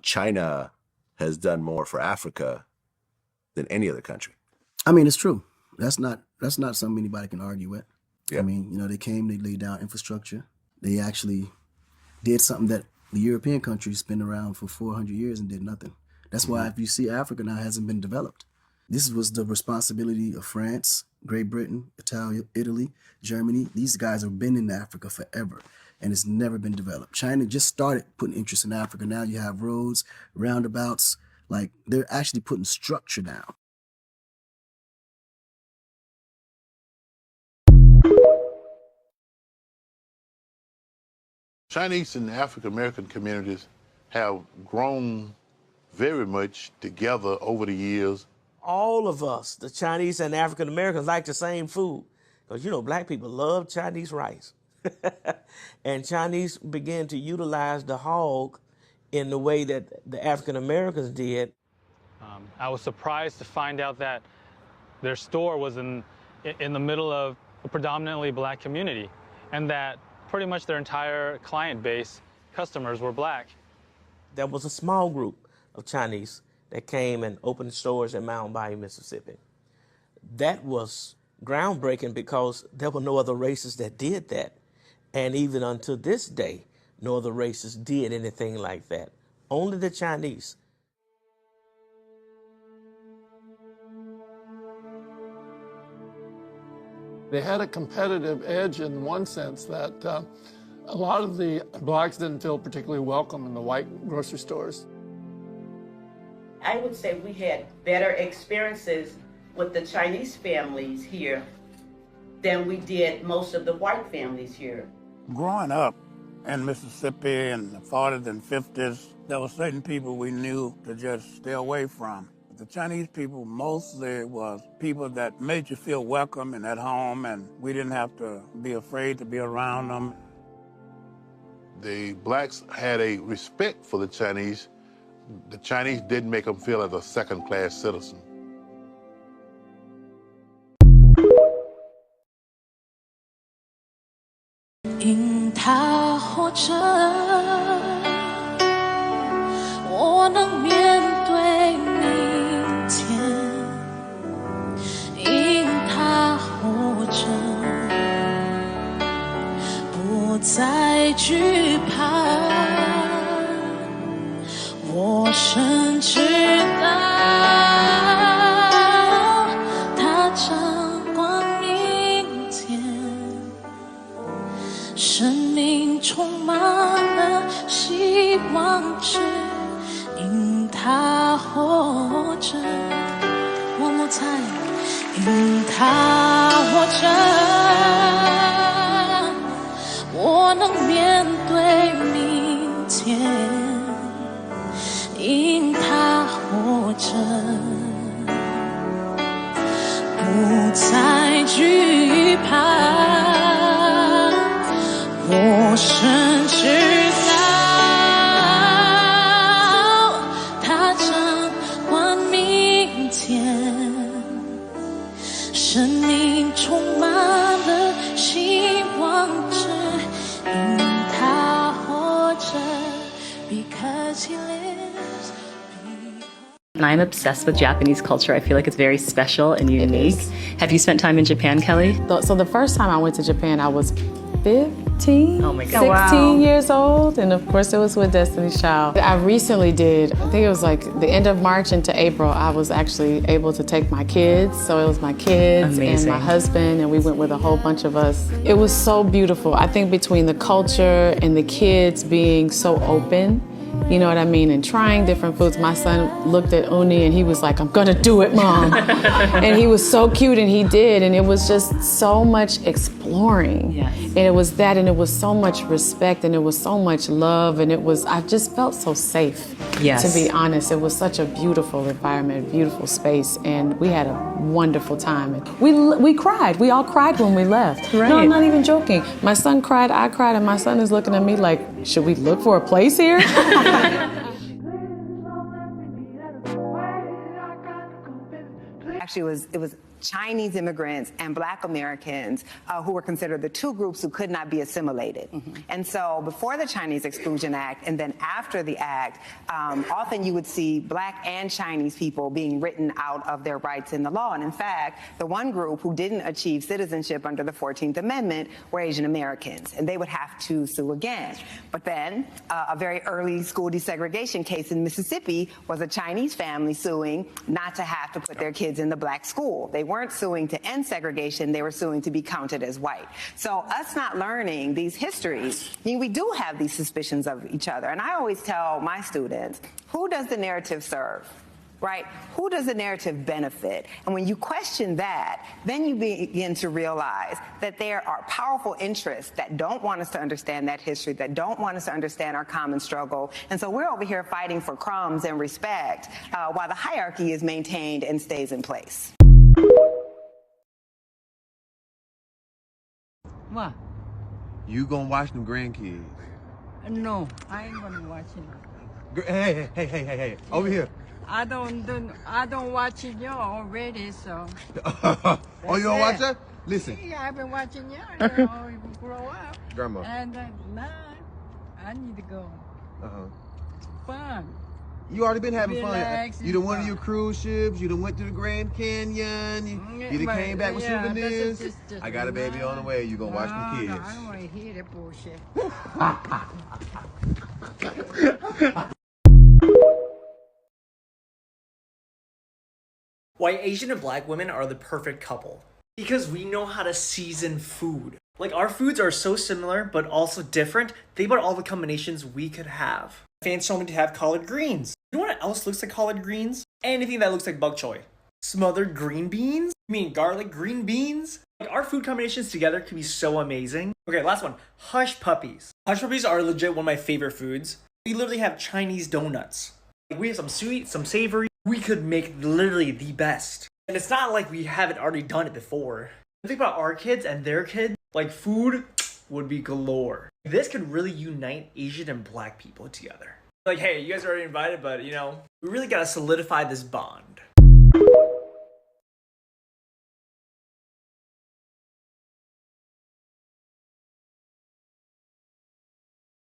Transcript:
China has done more for Africa than any other country. I mean, it's true. That's not something anybody can argue with. Yeah. I mean, they came, they laid down infrastructure. They actually did something that the European countries been around for 400 years and did nothing. That's why if you see Africa now hasn't been developed. This was the responsibility of France, Great Britain, Italy, Germany. These guys have been in Africa forever, and it's never been developed. China just started putting interest in Africa. Now you have roads, roundabouts, like they're actually putting structure down. Chinese and African American communities have grown very much together over the years. All of us, the Chinese and African Americans, like the same food. Because, black people love Chinese rice. And Chinese began to utilize the hog in the way that the African Americans did. I was surprised to find out that their store was in the middle of a predominantly black community, and that pretty much their entire client base, customers, were black. There was a small group of Chinese that came and opened stores in Mountain Bayou, Mississippi. That was groundbreaking because there were no other races that did that. And even unto this day, no other races did anything like that. Only the Chinese. They had a competitive edge in one sense that a lot of the blacks didn't feel particularly welcome in the white grocery stores. I would say we had better experiences with the Chinese families here than we did most of the white families here. Growing up in Mississippi in the 40s and 50s, there were certain people we knew to just stay away from. The Chinese people mostly was people that made you feel welcome and at home, and we didn't have to be afraid to be around them. The blacks had a respect for the Chinese. The Chinese didn't make them feel as a second-class citizen. One more time. 因它活着，我能面对明天。因它活着，不再惧怕，我深知道。 生命充满了希望着，因他活着 ，because he lives. I'm obsessed with Japanese culture. I feel like it's very special and unique. Have you spent time in Japan, Kelly? So the first time I went to Japan, I was 15, oh my God. 16 years old, and of course it was with Destiny's Child. I recently did, I think it was like the end of March into April, I was actually able to take my kids. So it was my kids Amazing. and my husband, and we went with a whole bunch of us. It was so beautiful. I think between the culture and the kids being so open, you know what I mean, and trying different foods. My son looked at Uni and he was like, I'm gonna do it, Mom. And he was so cute and he did, and it was just so much exploring. Yes. And it was that, and it was so much respect, and it was so much love, and it was, I just felt so safe. Yes. To be honest, it was such a beautiful environment, a beautiful space, and we had a wonderful time. And we cried, we all cried when we left. Right. No, I'm not even joking. My son cried, I cried, and my son is looking at me like, should we look for a place here? Actually, it was Chinese immigrants and Black Americans who were considered the two groups who could not be assimilated. And so before the Chinese Exclusion Act and then after the act, often you would see Black and Chinese people being written out of their rights in the law. And in fact, the one group who didn't achieve citizenship under the 14th Amendment were Asian Americans, and they would have to sue again. But then a very early school desegregation case in Mississippi was a Chinese family suing not to have to put their kids in the Black school. They weren't suing to end segregation, they were suing to be counted as white. So us not learning these histories, I mean, we do have these suspicions of each other. And I always tell my students, who does the narrative serve? Right? Who does the narrative benefit? And when you question that, then you begin to realize that there are powerful interests that don't want us to understand that history, that don't want us to understand our common struggle. And so we're over here fighting for crumbs and respect while the hierarchy is maintained and stays in place. What? You gonna watch them grandkids? No, I ain't gonna watch it. Hey, over here. I don't watch it y'all already, so. Oh, you don't watch that? Listen. Yeah, I've been watching y'all, you know, grow up. Grandma. And now I need to go. It's fun. You already been having Relax fun. You done went to your cruise ships. You done went to the Grand Canyon. You done came back with souvenirs. Just I got a baby on the way. You gonna watch them kids. No, I don't want to hear that bullshit. Why Asian and Black women are the perfect couple. Because we know how to season food. Like, our foods are so similar, but also different. Think about all the combinations we could have. Fans told me to have collard greens. You know what else looks like collard greens? Anything that looks like bok choy. Smothered green beans? You mean garlic green beans? Like, our food combinations together can be so amazing. Okay, last one. Hush puppies. Hush puppies are legit one of my favorite foods. We literally have Chinese donuts. Like, we have some sweet, some savory. We could make literally the best. And it's not like we haven't already done it before. Think about our kids and their kids. Like, food would be galore. This could really unite Asian and Black people together. Like, hey, you guys are already invited, but, you know, we really gotta solidify this bond.